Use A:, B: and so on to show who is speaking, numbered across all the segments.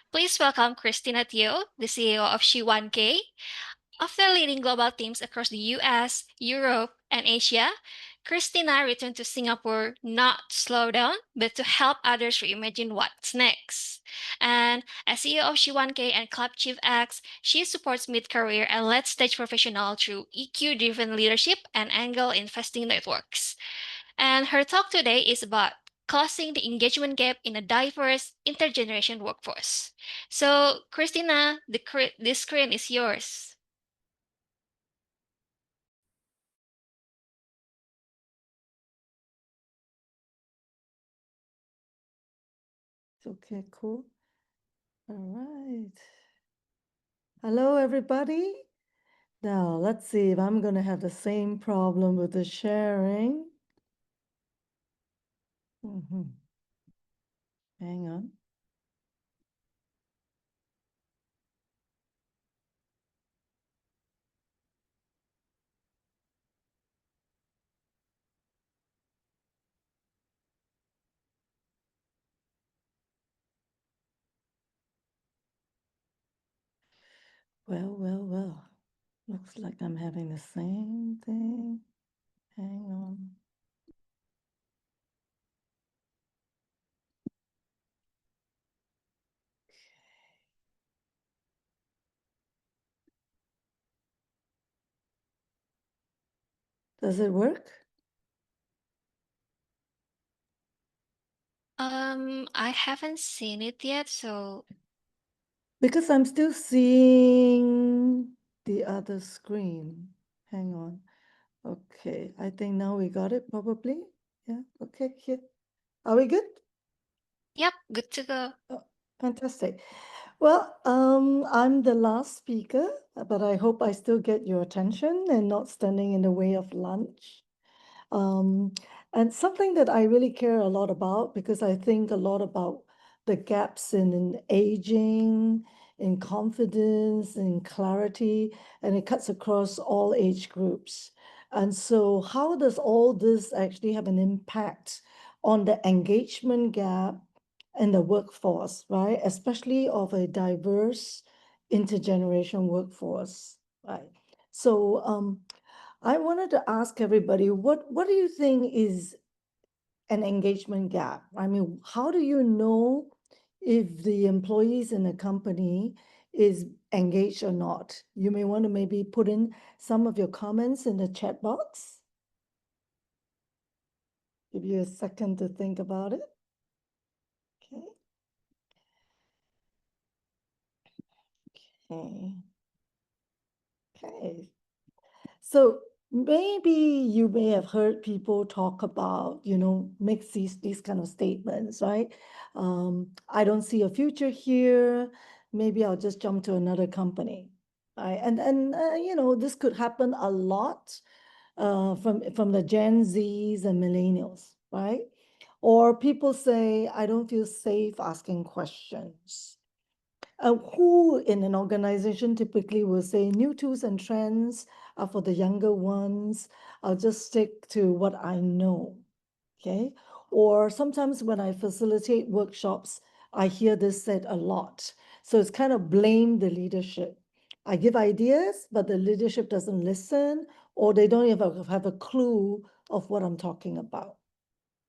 A: Please welcome Christina Teo, the CEO of She1K. After leading global teams across the US, Europe, and Asia, Christina returned to Singapore not to slow down, but to help others reimagine what's next. And as CEO of She1K and Club Chief X, she supports mid-career and late-stage professionals through EQ-driven leadership and angle investing networks. And her talk today is about closing the engagement gap in a diverse intergeneration workforce. So, Christina, the screen is yours.
B: Okay, cool. All right. Hello, everybody. Now, let's see if I'm going to have the same problem with the sharing. Hang on. Well. Looks like I'm having the same thing. Hang on. Does it work?
A: I haven't seen it yet, so
B: Because I'm still seeing the other screen. Hang on. Okay, I think now we got it probably. Yeah, okay, here. Are we good?
A: yep, good to go.
B: Oh, fantastic. Well, I'm the last speaker, but I hope I still get your attention and not standing in the way of lunch. Um, and something that I really care a lot about because I think a lot about the gaps in aging, in confidence, in clarity, and it cuts across all age groups. And so, how does all this actually have an impact on the engagement gap in the workforce, right? Especially of a diverse intergeneration workforce, right? So, I wanted to ask everybody, what do you think is an engagement gap? I mean, how do you know if the employees in a company is engaged or not? You may want to maybe put in some of your comments in the chat box. Give you a second to think about it. Okay. Okay. Okay. So maybe you may have heard people talk about, mix these kind of statements, right? I don't see a future here. Maybe I'll just jump to another company. Right? And this could happen a lot from the Gen Zs and millennials, right? Or people say, I don't feel safe asking questions. Who in an organization typically will say new tools and trends are for the younger ones. I'll just stick to what I know. Okay. Or sometimes when I facilitate workshops, I hear this said a lot. So it's kind of blame the leadership. I give ideas, but the leadership doesn't listen, or they don't even have a clue of what I'm talking about.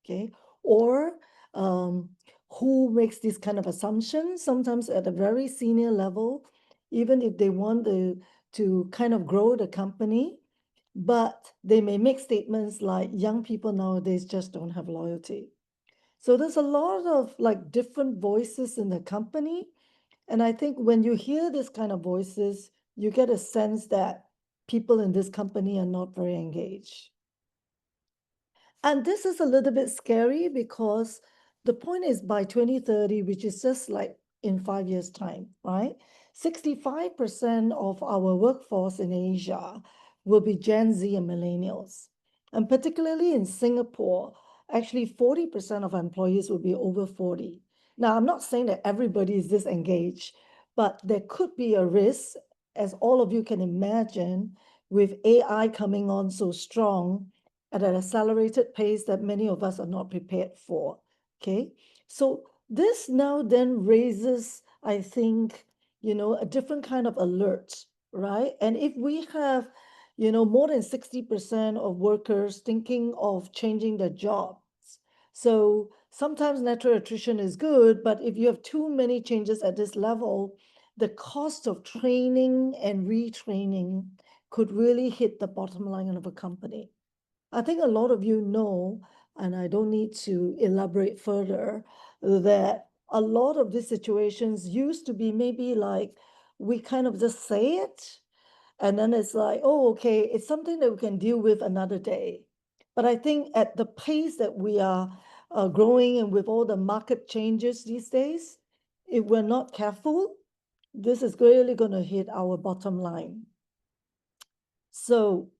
B: Okay. Or who makes these kind of assumptions, sometimes at a very senior level, even if they want to kind of grow the company, but they may make statements like young people nowadays just don't have loyalty. So there's a lot of like different voices in the company. And I think when you hear this kind of voices, you get a sense that people in this company are not very engaged. And this is a little bit scary because the point is by 2030, which is just like in 5 years' time, right? 65% of our workforce in Asia will be Gen Z and millennials. And particularly in Singapore, actually 40% of employees will be over 40. Now, I'm not saying that everybody is disengaged, but there could be a risk, as all of you can imagine, with AI coming on so strong at an accelerated pace that many of us are not prepared for. Okay. So This now then raises, I think, a different kind of alert, right? And if we have, more than 60% of workers thinking of changing their jobs, so sometimes natural attrition is good, but if you have too many changes at this level, the cost of training and retraining could really hit the bottom line of a company. I think a lot of you know, and I don't need to elaborate further, that a lot of these situations used to be maybe like we kind of just say it, and then it's like, oh, okay, it's something that we can deal with another day. But I think at the pace that we are growing and with all the market changes these days, if we're not careful, this is really going to hit our bottom line. So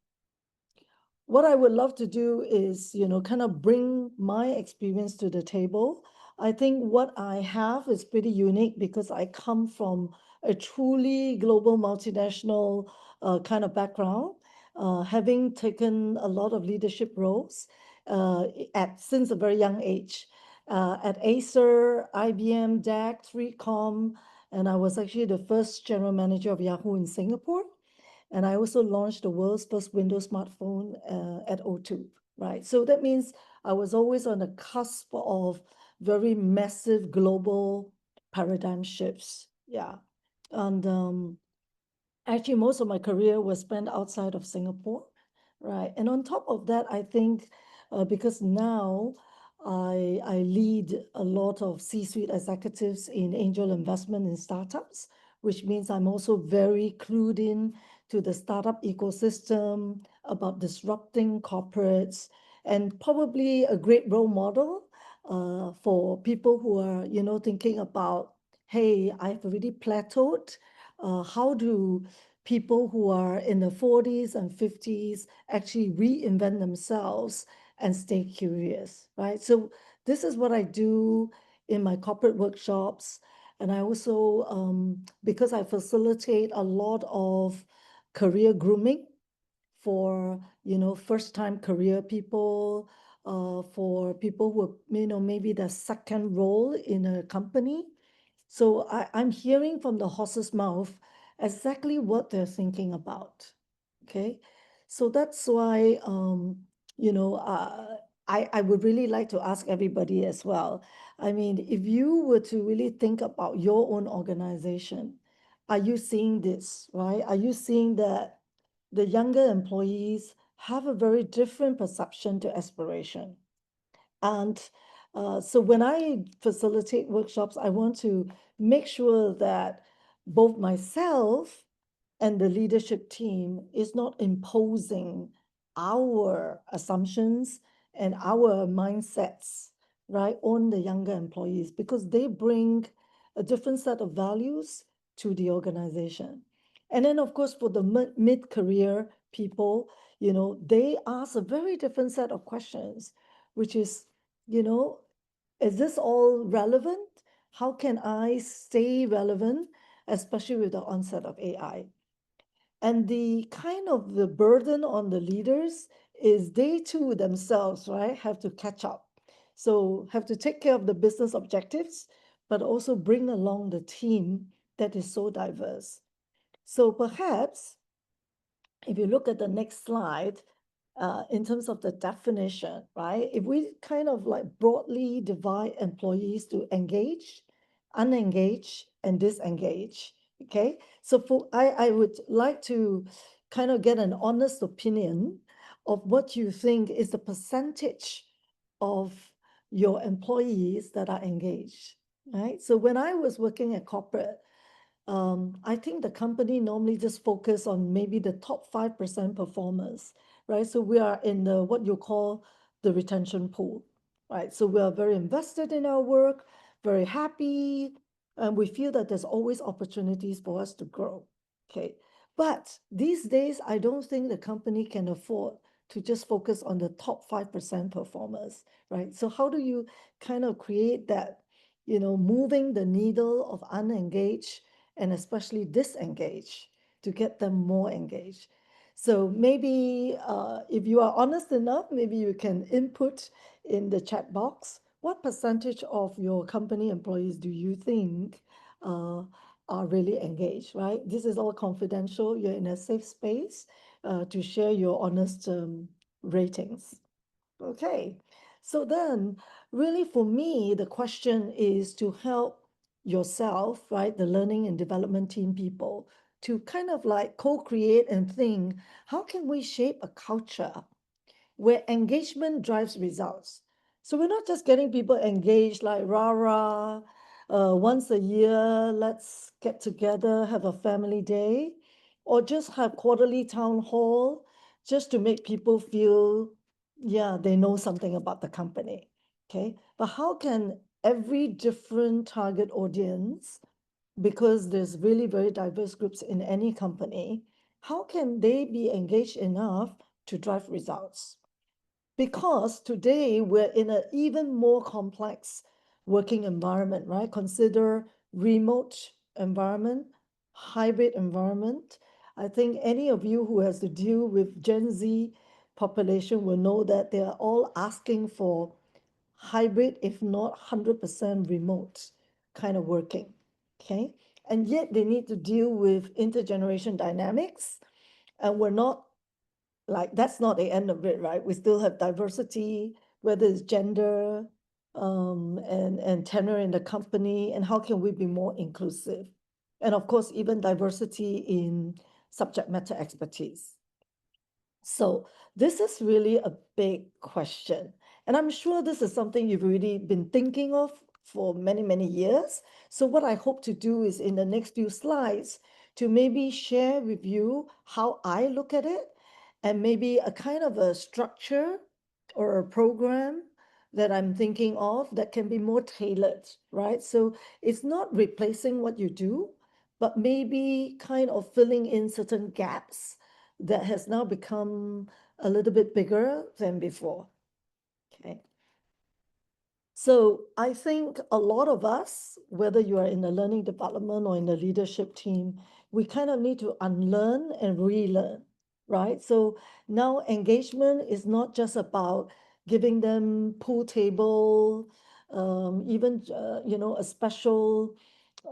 B: what I would love to do is, kind of bring my experience to the table. I think what I have is pretty unique because I come from a truly global multinational kind of background, having taken a lot of leadership roles at since a very young age. At Acer, IBM, DAC, 3Com, and I was actually the first general manager of Yahoo in Singapore. And I also launched the world's first Windows smartphone at O2, right? So that means I was always on the cusp of very massive global paradigm shifts. Yeah. And actually, most of my career was spent outside of Singapore, right? And on top of that, I think because now I lead a lot of C-suite executives in angel investment in startups, which means I'm also very clued in to the startup ecosystem, about disrupting corporates, and probably a great role model for people who are, thinking about, hey, I've already plateaued. How do people who are in the 40s and 50s actually reinvent themselves and stay curious, right? So this is what I do in my corporate workshops. And I also, because I facilitate a lot of career grooming for, first-time career people, for people who, maybe the second role in a company. So I'm hearing from the horse's mouth exactly what they're thinking about. Okay. So that's why, you know, uh, I would really like to ask everybody as well. I mean, if you were to really think about your own organization, are you seeing this, right? Are you seeing that the younger employees have a very different perception to aspiration? And so when I facilitate workshops, I want to make sure that both myself and the leadership team is not imposing our assumptions and our mindsets, right, on the younger employees because they bring a different set of values to the organization. And then, of course, for the mid-career people, they ask a very different set of questions, which is, you know, is this all relevant? How can I stay relevant, especially with the onset of AI? And the kind of the burden on the leaders is they too themselves, right, have to catch up. So have to take care of the business objectives, but also bring along the team that is so diverse. So perhaps if you look at the next slide, in terms of the definition, right? If we kind of like broadly divide employees to engage, unengaged, and disengage, okay? So I would like to kind of get an honest opinion of what you think is the percentage of your employees that are engaged, right? So when I was working at corporate, I think the company normally just focus on maybe the top 5% performers, right? So we are in the what you call the retention pool, right? So we are very invested in our work, very happy, and we feel that there's always opportunities for us to grow. Okay. But these days, I don't think the company can afford to just focus on the top 5% performers, right? So how do you kind of create that, moving the needle of unengaged and especially disengage to get them more engaged. So maybe if you are honest enough, maybe you can input in the chat box what percentage of your company employees do you think uh, are really engaged, right? This is all confidential. You're in a safe space to share your honest ratings. Okay. So then, really, for me, the question is to help yourself, right, the learning and development team people, to kind of like co create and think, how can we shape a culture where engagement drives results? So we're not just getting people engaged like rah rah, once a year, let's get together, have a family day, or just have quarterly town hall just to make people feel, yeah, they know something about the company. Okay. But how can every different target audience, because there's really very diverse groups in any company, how can they be engaged enough to drive results? Because today we're in an even more complex working environment, right? Consider remote environment, hybrid environment. I think any of you who has to deal with Gen Z population will know that they are all asking for hybrid, if not 100% remote kind of working. Okay. And yet they need to deal with intergeneration dynamics. And we're not like, that's not the end of it, right? We still have diversity, whether it's gender and tenor in the company, and how can we be more inclusive? And of course, even diversity in subject matter expertise. So this is really a big question. And I'm sure this is something you've already been thinking of for many, many years. So what I hope to do is in the next few slides to maybe share with you how I look at it and maybe a kind of a structure or a program that I'm thinking of that can be more tailored, right? So it's not replacing what you do, but maybe kind of filling in certain gaps that has now become a little bit bigger than before. Okay. So I think a lot of us, whether you are in the learning development or in the leadership team, we kind of need to unlearn and relearn, right? So now engagement is not just about giving them pool table, even a special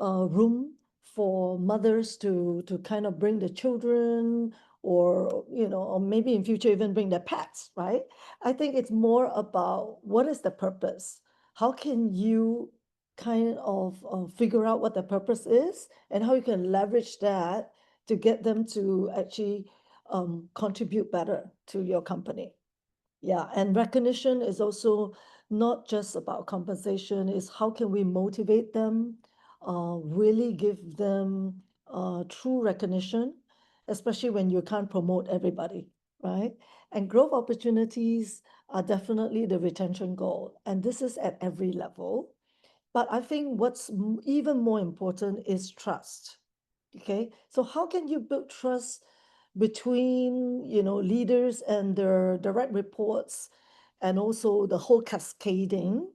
B: room for mothers to kind of bring the children, or or maybe in future even bring their pets, right? I think it's more about what is the purpose. How can you kind of figure out what the purpose is and how you can leverage that to get them to actually contribute better to your company. Yeah, and recognition is also not just about compensation, is how can we motivate them, really give them true recognition, especially when you can't promote everybody, right? And growth opportunities are definitely the retention goal, and this is at every level. But I think what's even more important is trust. Okay, so how can you build trust between leaders and their direct reports, and also the whole cascading?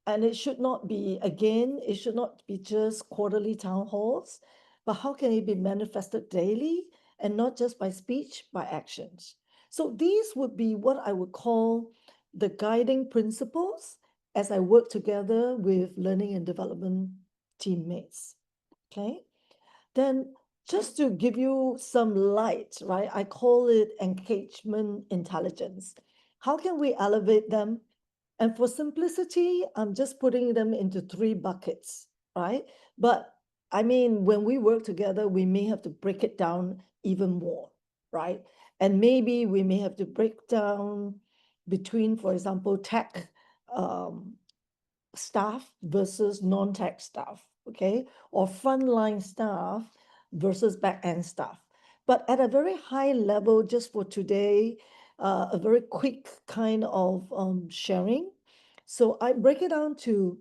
B: And it should not be, again, it should not be just quarterly town halls, but how can it be manifested daily, and not just by speech, by actions? So these would be what I would call the guiding principles as I work together with learning and development teammates. Okay. Then, just to give you some light, right? I call it engagement intelligence. How can we elevate them? And for simplicity, I'm just putting them into three buckets, right? But I mean, when we work together, we may have to break it down even more, right? And maybe we may have to break down between, for example, tech um, staff versus non-tech staff, okay? Or frontline staff versus back-end staff. But at a very high level, just for today, a very quick kind of sharing. So I break it down to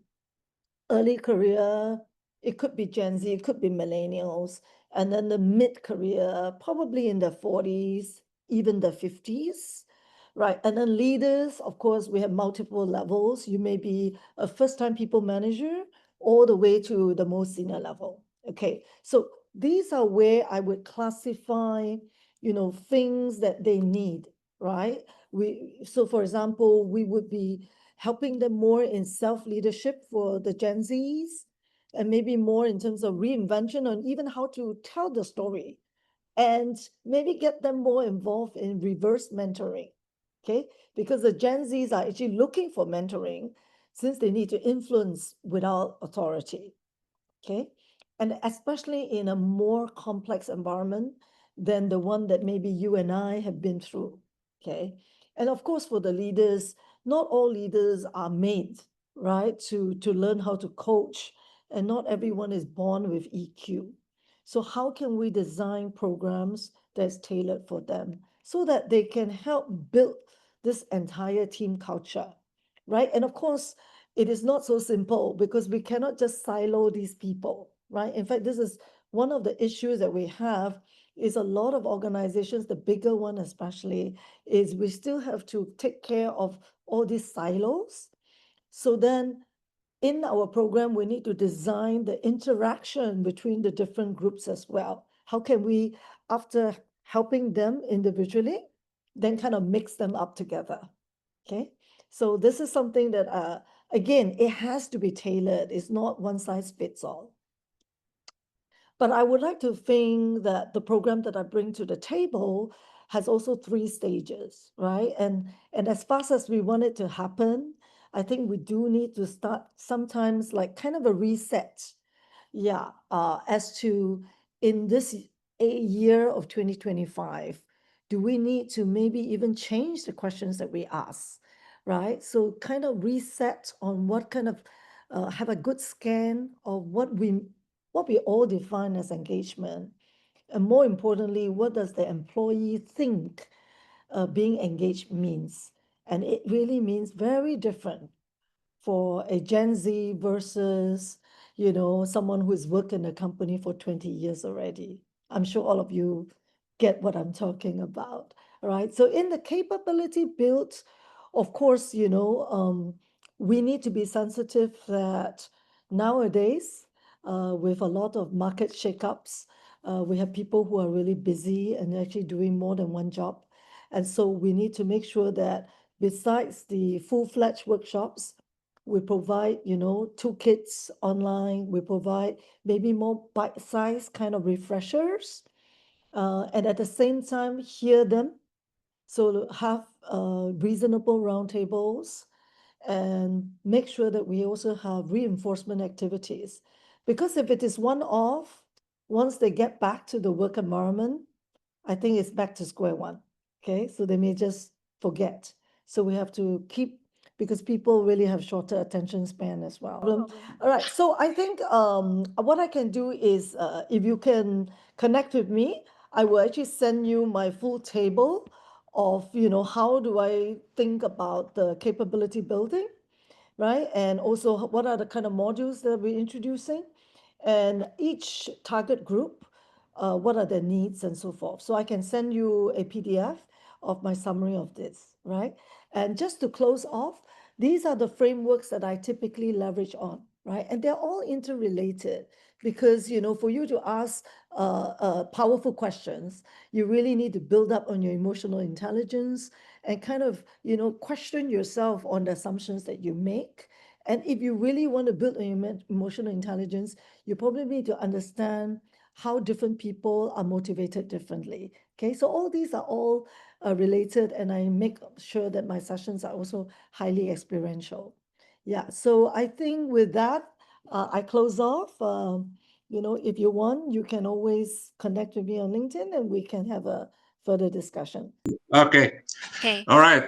B: early career, it could be Gen Z, it could be millennials, and then the mid career, probably in the 40s, even the 50s, right? And then leaders, of course, we have multiple levels. You may be a first-time people manager all the way to the most senior level. Okay, so these are where I would classify, things that they need, right? So for example, we would be helping them more in self-leadership for the Gen Zs, and maybe more in terms of reinvention on even how to tell the story, and maybe get them more involved in reverse mentoring. Okay, because the Gen Zs are actually looking for mentoring since they need to influence without authority. Okay, and especially in a more complex environment than the one that maybe you and I have been through. Okay, and of course for the leaders, not all leaders are made, right, to learn how to coach, and not everyone is born with EQ. So how can we design programs that's tailored for them so that they can help build this entire team culture, right? And of course, it is not so simple because we cannot just silo these people, right? In fact, this is one of the issues that we have is a lot of organizations, the bigger one especially, is we still have to take care of all these silos. So then in our program, we need to design the interaction between the different groups as well. How can we, after helping them individually, then kind of mix them up together? Okay, so this is something that, again, it has to be tailored. It's not one size fits all. But I would like to think that the program that I bring to the table has also three stages, right? And as fast as we want it to happen, I think we do need to start sometimes like kind of a reset. Yeah, as to in this a year of 2025, do we need to maybe even change the questions that we ask, right? So kind of reset on what kind of have a good scan of what we all define as engagement. And more importantly, what does the employee think being engaged means? And it really means very different for a Gen Z versus, someone who's worked in a company for 20 years already. I'm sure all of you get what I'm talking about, right? So in the capability built, of course, we need to be sensitive that nowadays, with a lot of market shakeups, we have people who are really busy and actually doing more than one job. And so we need to make sure that besides the full-fledged workshops, we provide, toolkits online. We provide maybe more bite-sized kind of refreshers, and at the same time hear them. So have reasonable roundtables, and make sure that we also have reinforcement activities. Because if it is one-off, once they get back to the work environment, I think it's back to square one. Okay, so they may just forget. So we have to keep, because people really have shorter attention span as well. All right, so I think what I can do is if you can connect with me, I will actually send you my full table of, how do I think about the capability building, right? And also what are the kind of modules that we're introducing, and each target group, what are their needs and so forth. So I can send you a PDF of my summary of this, right? And just to close off, these are the frameworks that I typically leverage on, right? And they're all interrelated because, for you to ask powerful questions, you really need to build up on your emotional intelligence and kind of, question yourself on the assumptions that you make. And if you really want to build on your emotional intelligence, you probably need to understand how different people are motivated differently. Okay, so all these are all related, and I make sure that my sessions are also highly experiential. Yeah, so I think with that, I close off. If you want, you can always connect with me on LinkedIn and we can have a further discussion.
C: Okay.
A: Okay.
C: All right.